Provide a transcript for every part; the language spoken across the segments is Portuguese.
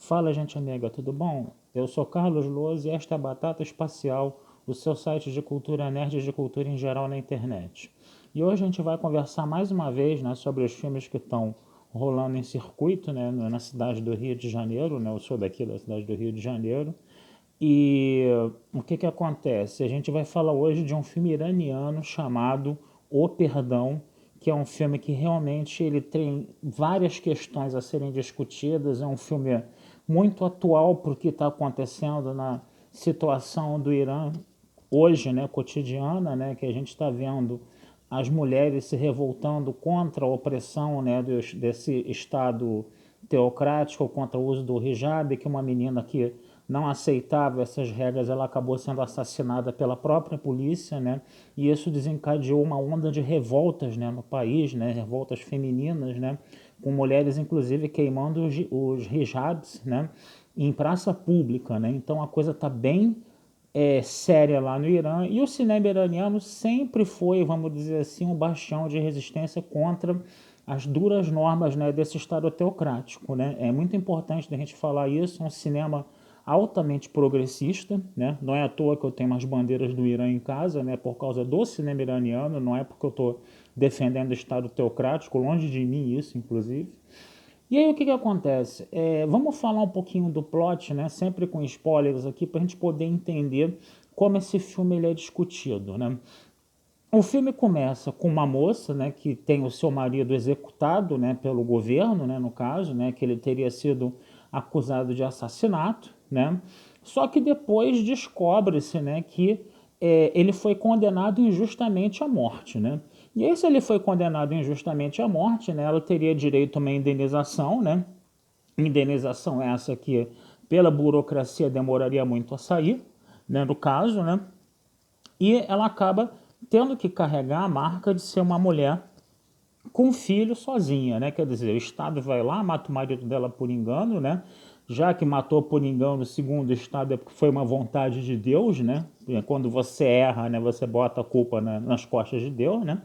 Fala, gente amiga, tudo bom? Eu sou Carlos Loz e esta é a Batata Espacial, o seu site de cultura nerd e de cultura em geral na internet. E hoje a gente vai conversar mais uma vez, né, sobre os filmes que estão rolando em circuito, né, na cidade do Rio de Janeiro, né? Eu sou daqui da cidade do Rio de Janeiro. E o que que acontece? A gente vai falar hoje de um filme iraniano chamado O Perdão, que é um filme que realmente ele tem várias questões a serem discutidas. É um filme muito atual para o que está acontecendo na situação do Irã hoje, né, cotidiana, né, que a gente está vendo as mulheres se revoltando contra a opressão, né, desse Estado teocrático, contra o uso do hijab, que uma menina que não aceitava essas regras, ela acabou sendo assassinada pela própria polícia, né? E isso desencadeou uma onda de revoltas, né, no país, né? Revoltas femininas, né? Com mulheres, inclusive, queimando os hijabs, né? Em praça pública, né? Então a coisa está bem séria lá no Irã. E o cinema iraniano sempre foi, vamos dizer assim, um bastião de resistência contra as duras normas, né, desse Estado teocrático, né? É muito importante a gente falar isso. É um cinema altamente progressista, né? Não é à toa que eu tenho umas bandeiras do Irã em casa, né? Por causa do cinema iraniano, não é porque eu estou defendendo o Estado teocrático, longe de mim isso, inclusive. E aí o que que acontece? Vamos falar um pouquinho do plot, né? Sempre com spoilers aqui, para a gente poder entender como esse filme ele é discutido, né? O filme começa com uma moça, né, que tem o seu marido executado, né, pelo governo, né, no caso, né, que ele teria sido acusado de assassinato, né? Só que depois descobre-se, né, que ele foi condenado injustamente à morte, né? E aí, se ele foi condenado injustamente à morte, né, ela teria direito a uma indenização, né? Indenização essa que, pela burocracia, demoraria muito a sair, né, no caso, né? E ela acaba tendo que carregar a marca de ser uma mulher com filho sozinha, né? Quer dizer, o Estado vai lá, mata o marido dela por engano, né? Já que matou por engano, segundo o Estado, é porque foi uma vontade de Deus, né? Quando você erra, né, você bota a culpa nas costas de Deus, né?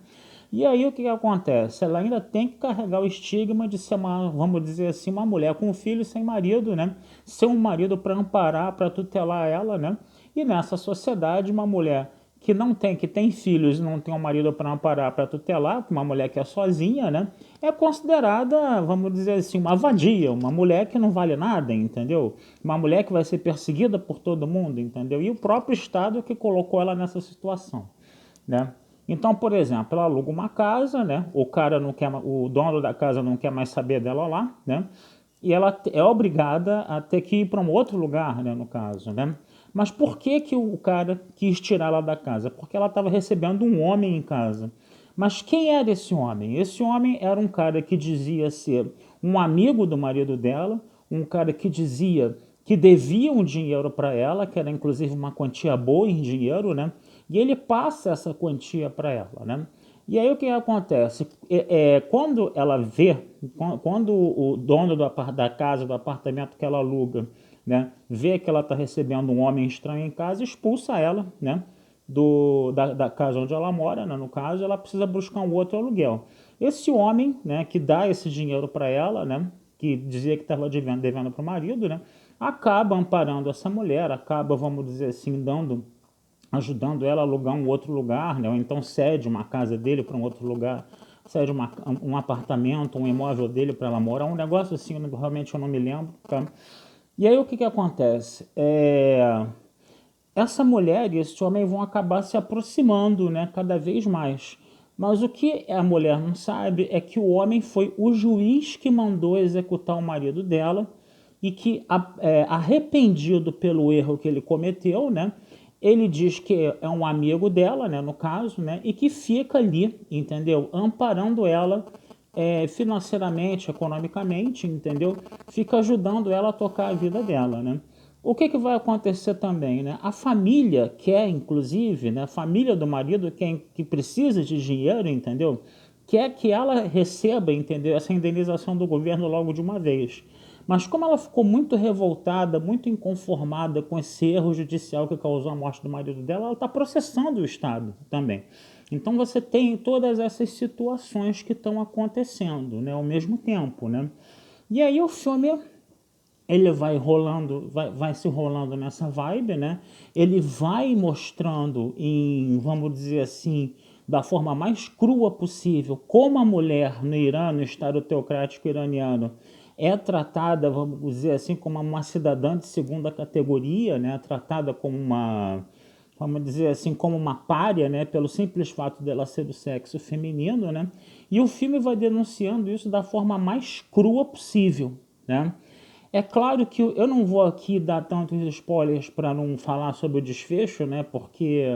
E aí o que, que acontece? Ela ainda tem que carregar o estigma de ser uma, vamos dizer assim, uma mulher com filho sem marido, né? Ser um marido para amparar, para tutelar ela, né? E nessa sociedade, uma mulher que não tem, que tem filhos e não tem um marido para amparar, para tutelar, uma mulher que é sozinha, né? É considerada, vamos dizer assim, uma vadia, uma mulher que não vale nada, entendeu? Uma mulher que vai ser perseguida por todo mundo, entendeu? E o próprio Estado que colocou ela nessa situação, né? Então, por exemplo, ela aluga uma casa, né? O cara não quer, o dono da casa não quer mais saber dela lá, né? E ela é obrigada a ter que ir para um outro lugar, né, no caso, né? Mas por que que o cara quis tirar ela da casa? Porque ela estava recebendo um homem em casa. Mas quem era esse homem? Esse homem era um cara que dizia ser um amigo do marido dela, um cara que dizia que devia um dinheiro para ela, que era inclusive uma quantia boa em dinheiro, né? E ele passa essa quantia para ela, né? E aí o que acontece? Quando ela vê, quando o dono da casa, do apartamento que ela aluga, né, vê que ela está recebendo um homem estranho em casa, expulsa ela, né, da casa onde ela mora, né, no caso, ela precisa buscar um outro aluguel. Esse homem, né, que dá esse dinheiro para ela, né, que dizia que estava devendo para o marido, né, acaba amparando essa mulher, acaba, vamos dizer assim, ajudando ela a alugar um outro lugar, né? Ou então cede uma casa dele para um outro lugar, cede um apartamento, um imóvel dele para ela morar, um negócio assim, realmente eu não me lembro, tá? E aí o que que acontece? Essa mulher e esse homem vão acabar se aproximando, né, cada vez mais. Mas o que a mulher não sabe é que o homem foi o juiz que mandou executar o marido dela e que, arrependido pelo erro que ele cometeu, né, ele diz que é um amigo dela, né, no caso, né, e que fica ali, entendeu? Amparando ela financeiramente, economicamente, entendeu? Fica ajudando ela a tocar a vida dela, né? O que, que vai acontecer também, né? A família quer, inclusive, né? A família do marido que precisa de dinheiro, entendeu? Quer que ela receba, entendeu? Essa indenização do governo logo de uma vez. Mas como ela ficou muito revoltada, muito inconformada com esse erro judicial que causou a morte do marido dela, ela está processando o Estado também. Então você tem todas essas situações que estão acontecendo, né, ao mesmo tempo, né? E aí o filme ele vai rolando, vai se rolando nessa vibe, né? Ele vai mostrando em, vamos dizer assim, da forma mais crua possível, como a mulher no Irã, no Estado teocrático iraniano, é tratada, vamos dizer assim, como uma cidadã de segunda categoria, né? Tratada como uma, vamos dizer assim, como uma pária, né? Pelo simples fato dela ser do sexo feminino, né? E o filme vai denunciando isso da forma mais crua possível, né? É claro que eu não vou aqui dar tantos spoilers para não falar sobre o desfecho, né? Porque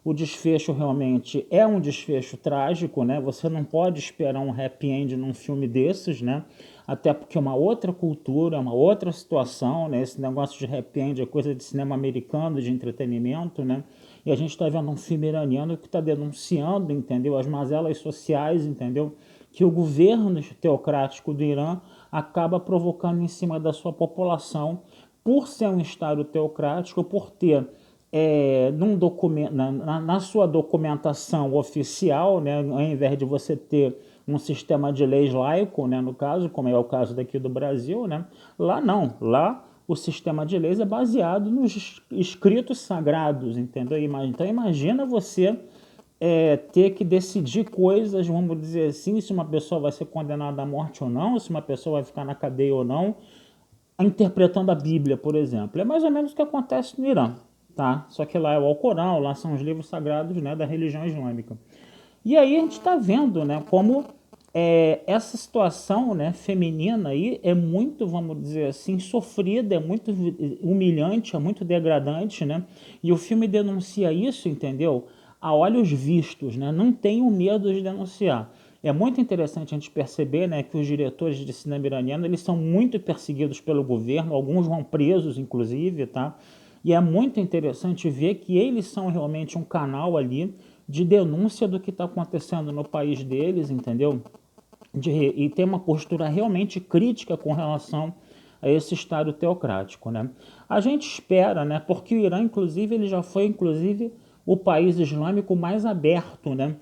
o desfecho realmente é um desfecho trágico, né? Você não pode esperar um happy end num filme desses, né? Até porque é uma outra cultura, é uma outra situação, né? Esse negócio de happy end é coisa de cinema americano, de entretenimento, né? E a gente está vendo um filme iraniano que está denunciando, entendeu? As mazelas sociais, entendeu? Que o governo teocrático do Irã acaba provocando em cima da sua população, por ser um Estado teocrático, por ter num documento, na sua documentação oficial, né, ao invés de você ter um sistema de leis laico, né, no caso, como é o caso daqui do Brasil, né, lá não, lá o sistema de leis é baseado nos escritos sagrados, entendeu? Então imagina você ter que decidir coisas, vamos dizer assim, se uma pessoa vai ser condenada à morte ou não, se uma pessoa vai ficar na cadeia ou não, interpretando a Bíblia, por exemplo. É mais ou menos o que acontece no Irã, tá? Só que lá é o Alcorão, lá são os livros sagrados, né, da religião islâmica. E aí a gente está vendo, né, como essa situação, né, feminina aí é muito, vamos dizer assim, sofrida, é muito humilhante, é muito degradante, né? E o filme denuncia isso, entendeu? A olhos vistos, né? Não tenham medo de denunciar. É muito interessante a gente perceber, né, que os diretores de cinema iraniano eles são muito perseguidos pelo governo, alguns vão presos, inclusive, tá? E é muito interessante ver que eles são realmente um canal ali de denúncia do que está acontecendo no país deles, entendeu? E ter uma postura realmente crítica com relação a esse Estado teocrático, né? A gente espera, né? Porque o Irã, inclusive, ele já foi, inclusive, o país islâmico mais aberto, né?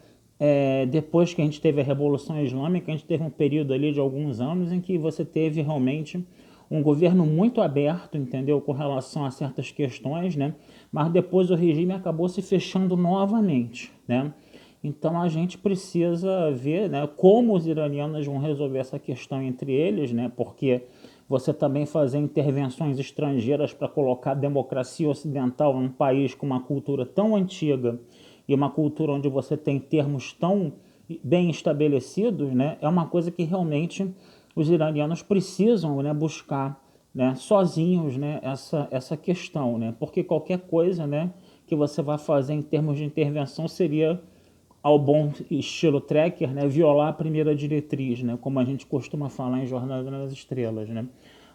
Depois que a gente teve a Revolução Islâmica, a gente teve um período ali de alguns anos em que você teve realmente um governo muito aberto, entendeu, com relação a certas questões, né? Mas depois o regime acabou se fechando novamente, né? Então a gente precisa ver, né, como os iranianos vão resolver essa questão entre eles, né? Porque você também fazer intervenções estrangeiras para colocar a democracia ocidental num país com uma cultura tão antiga e uma cultura onde você tem termos tão bem estabelecidos, né, é uma coisa que realmente os iranianos precisam, né, buscar, né, sozinhos, né, essa questão, né, porque qualquer coisa, né, que você vai fazer em termos de intervenção seria ao bom estilo Trekker, né, violar a primeira diretriz, né, como a gente costuma falar em Jornada nas Estrelas, né.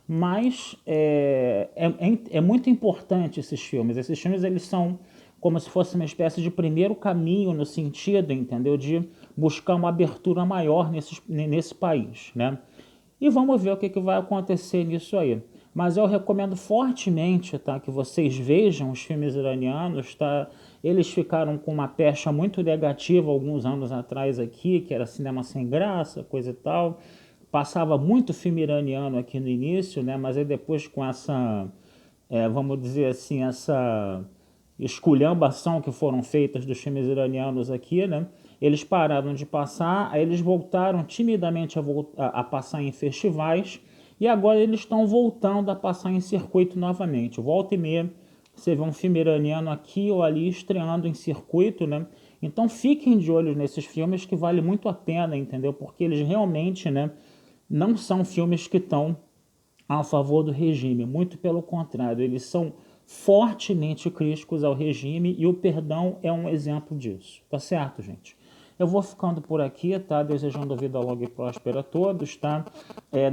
Mas é muito importante esses filmes. Esses filmes eles são como se fosse uma espécie de primeiro caminho no sentido, entendeu, de buscar uma abertura maior nesse país, né? E vamos ver o que vai acontecer nisso aí. Mas eu recomendo fortemente, tá, que vocês vejam os filmes iranianos, tá? Eles ficaram com uma pecha muito negativa alguns anos atrás aqui, que era cinema sem graça, coisa e tal. Passava muito filme iraniano aqui no início, né? Mas aí depois com essa, vamos dizer assim, essa esculhambação que foram feitas dos filmes iranianos aqui, né? Eles pararam de passar, aí eles voltaram timidamente a passar em festivais e agora eles estão voltando a passar em circuito novamente. Volta e meia, você vê um filme iraniano aqui ou ali estreando em circuito, né? Então fiquem de olho nesses filmes que vale muito a pena, entendeu? Porque eles realmente, né, não são filmes que estão a favor do regime, muito pelo contrário, eles são fortemente críticos ao regime e o perdão é um exemplo disso, tá certo, gente? Eu vou ficando por aqui, tá? Desejando vida longa e próspera a todos, tá?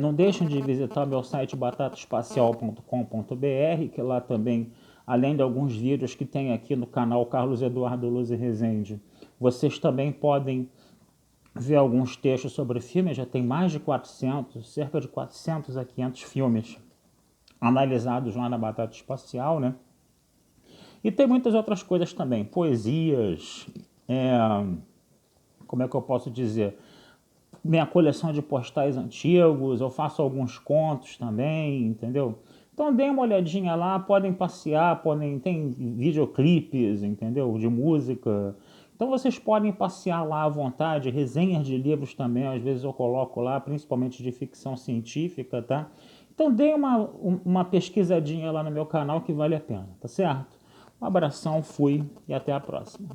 Não deixem de visitar meu site batataespacial.com.br, que lá também, além de alguns vídeos que tem aqui no canal Carlos Eduardo Luz e Rezende, vocês também podem ver alguns textos sobre filmes, já tem mais de 400, cerca de 400 a 500 filmes analisados lá na Batata Espacial, né? E tem muitas outras coisas também, poesias, como é que eu posso dizer? minha coleção de postais antigos, eu faço alguns contos também, entendeu? Então deem uma olhadinha lá, podem passear, tem videoclipes, entendeu? De música. Então vocês podem passear lá à vontade, resenhas de livros também, às vezes eu coloco lá, principalmente de ficção científica, tá? Então deem uma pesquisadinha lá no meu canal que vale a pena, tá certo? Um abração, fui e até a próxima.